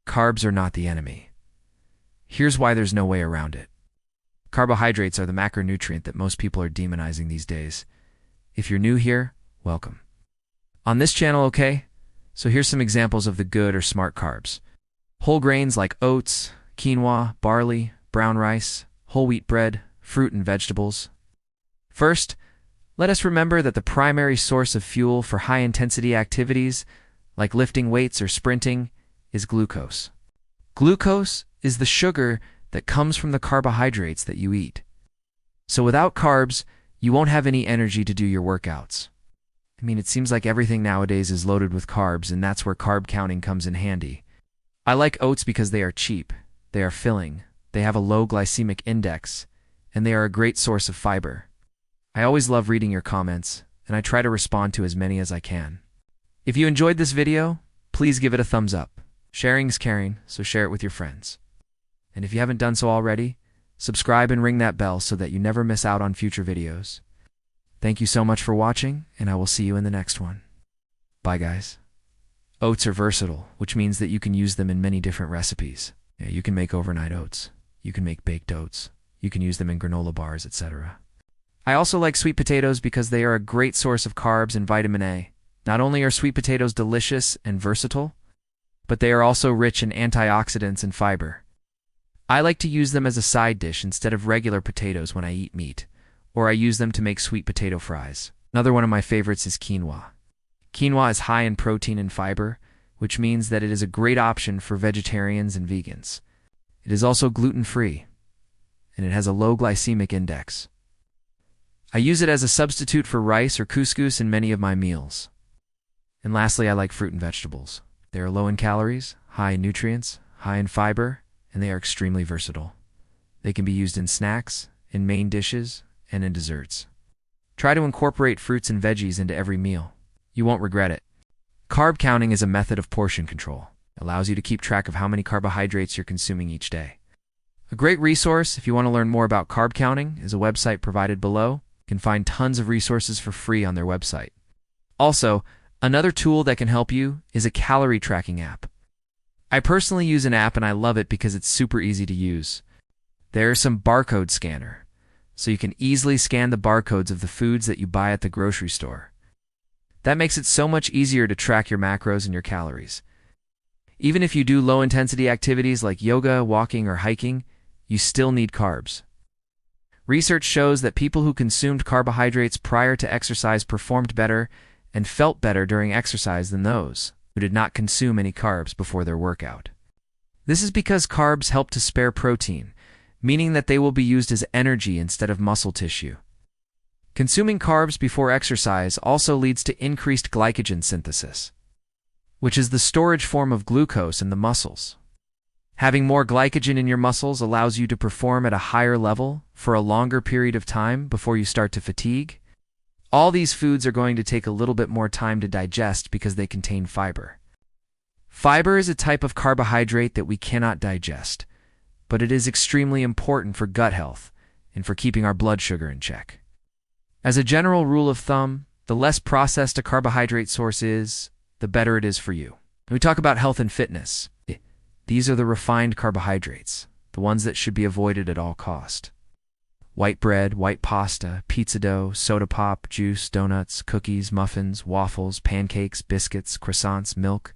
Carbs are not the enemy. Here's why there's no way around it. Carbohydrates are the macronutrient that most people are demonizing these days. If you're new here, welcome. On this channel, okay? So here's some examples of the good or smart carbs. Whole grains like oats, quinoa, barley, brown rice, whole wheat bread, fruit and vegetables. First, let us remember that the primary source of fuel for high-intensity activities, like lifting weights or sprinting, is glucose. Glucose is the sugar that comes from the carbohydrates that you eat. So without carbs, you won't have any energy to do your workouts. I mean, it seems like everything nowadays is loaded with carbs, and that's where carb counting comes in handy. I like oats because they are cheap, they are filling, they have a low glycemic index, and they are a great source of fiber. I always love reading your comments, and I try to respond to as many as I can. If you enjoyed this video, please give it a thumbs up. Sharing's caring, so share it with your friends. And if you haven't done so already, subscribe and ring that bell so that you never miss out on future videos. Thank you so much for watching, and I will see you in the next one. Bye, guys. Oats are versatile, which means that you can use them in many different recipes. You can make overnight oats. You can make baked oats. You can use them in granola bars, etc. I also like sweet potatoes because they are a great source of carbs and vitamin A. Not only are sweet potatoes delicious and versatile, but they are also rich in antioxidants and fiber. I like to use them as a side dish instead of regular potatoes when I eat meat, or I use them to make sweet potato fries. Another one of my favorites is quinoa. Quinoa is high in protein and fiber, which means that it is a great option for vegetarians and vegans. It is also gluten-free, and it has a low glycemic index. I use it as a substitute for rice or couscous in many of my meals. And lastly, I like fruit and vegetables. They are low in calories, high in nutrients, high in fiber, and they are extremely versatile. They can be used in snacks, in main dishes, and in desserts. Try to incorporate fruits and veggies into every meal. You won't regret it. Carb counting is a method of portion control. It allows you to keep track of how many carbohydrates you're consuming each day. A great resource if you want to learn more about carb counting is a website provided below. You can find tons of resources for free on their website. Also, another tool that can help you is a calorie tracking app. I personally use an app and I love it because it's super easy to use. There's some barcode scanner, so you can easily scan the barcodes of the foods that you buy at the grocery store. That makes it so much easier to track your macros and your calories. Even if you do low-intensity activities like yoga, walking, or hiking, you still need carbs. Research shows that people who consumed carbohydrates prior to exercise performed better and felt better during exercise than those who did not consume any carbs before their workout. This is because carbs help to spare protein, meaning that they will be used as energy instead of muscle tissue. Consuming carbs before exercise also leads to increased glycogen synthesis, which is the storage form of glucose in the muscles. Having more glycogen in your muscles allows you to perform at a higher level for a longer period of time before you start to fatigue. All these foods are going to take a little bit more time to digest because they contain fiber. Fiber is a type of carbohydrate that we cannot digest, but it is extremely important for gut health and for keeping our blood sugar in check. As a general rule of thumb, the less processed a carbohydrate source is, the better it is for you. When we talk about health and fitness, these are the refined carbohydrates, the ones that should be avoided at all cost. White bread, white pasta, pizza dough, soda pop, juice, donuts, cookies, muffins, waffles, pancakes, biscuits, croissants, milk,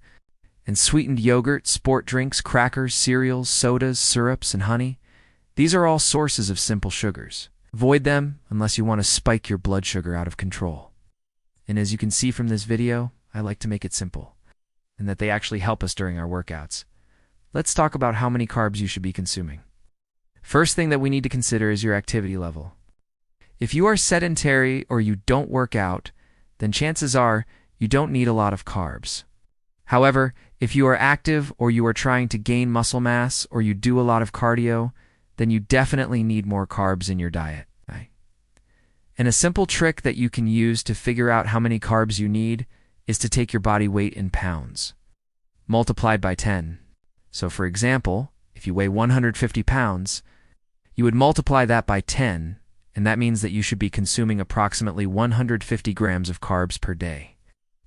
and sweetened yogurt, sport drinks, crackers, cereals, sodas, syrups, and honey. These are all sources of simple sugars. Avoid them unless you want to spike your blood sugar out of control. And as you can see from this video, I like to make it simple, and that they actually help us during our workouts. Let's talk about how many carbs you should be consuming. First thing that we need to consider is your activity level. If you are sedentary or you don't work out, then chances are you don't need a lot of carbs. However, if you are active or you are trying to gain muscle mass or you do a lot of cardio, then you definitely need more carbs in your diet. And a simple trick that you can use to figure out how many carbs you need is to take your body weight in pounds, multiplied by 10. So for example, if you weigh 150 pounds, you would multiply that by 10, and that means that you should be consuming approximately 150 grams of carbs per day.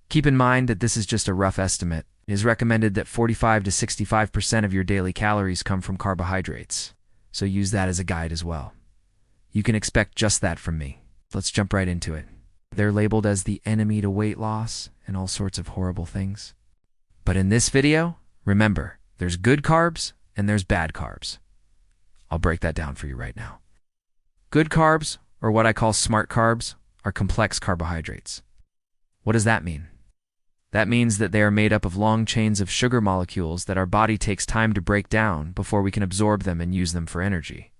Keep in mind that this is just a rough estimate, It is recommended that 45 to 65% of your daily calories come from carbohydrates, so use that as a guide as well. You can expect just that from me. Let's jump right into it. They're labeled as the enemy to weight loss and all sorts of horrible things. But in this video, remember, there's good carbs and there's bad carbs. I'll break that down for you right now. Good carbs, or what I call smart carbs, are complex carbohydrates. What does that mean? That means that they are made up of long chains of sugar molecules that our body takes time to break down before we can absorb them and use them for energy.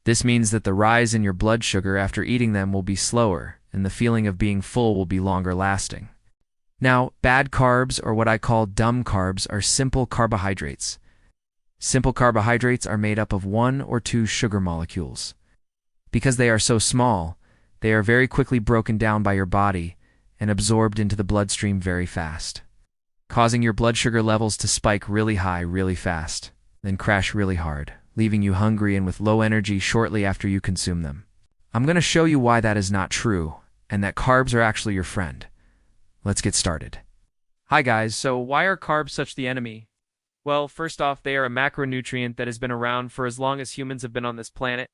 This means that the rise in your blood sugar after eating them will be slower, and the feeling of being full will be longer lasting. Now, bad carbs, or what I call dumb carbs, are simple carbohydrates. Simple carbohydrates are made up of one or two sugar molecules. Because they are so small, they are very quickly broken down by your body and absorbed into the bloodstream very fast, causing your blood sugar levels to spike really high really fast, then crash really hard, leaving you hungry and with low energy shortly after you consume them. I'm going to show you why that is not true, and that carbs are actually your friend. Let's get started. Hi guys, so why are carbs such the enemy? Well, first off, they are a macronutrient that has been around for as long as humans have been on this planet.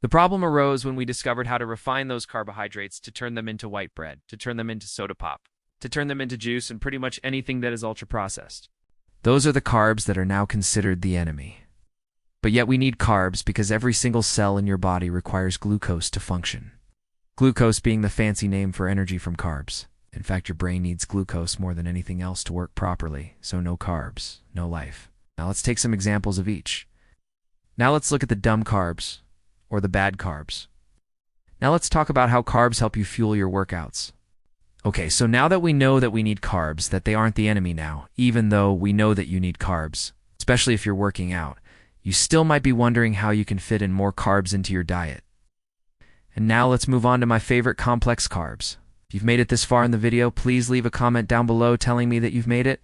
The problem arose when we discovered how to refine those carbohydrates to turn them into white bread, to turn them into soda pop, to turn them into juice, and pretty much anything that is ultra-processed. Those are the carbs that are now considered the enemy. But yet we need carbs because every single cell in your body requires glucose to function. Glucose being the fancy name for energy from carbs. In fact, your brain needs glucose more than anything else to work properly, so no carbs, no life. Now let's take some examples of each. Now let's look at the dumb carbs, or the bad carbs. Now let's talk about how carbs help you fuel your workouts. Okay, so now that we know that we need carbs, that they aren't the enemy now, even though we know that you need carbs, especially if you're working out, you still might be wondering how you can fit in more carbs into your diet. And now let's move on to my favorite complex carbs. If you've made it this far in the video, please leave a comment down below telling me that you've made it.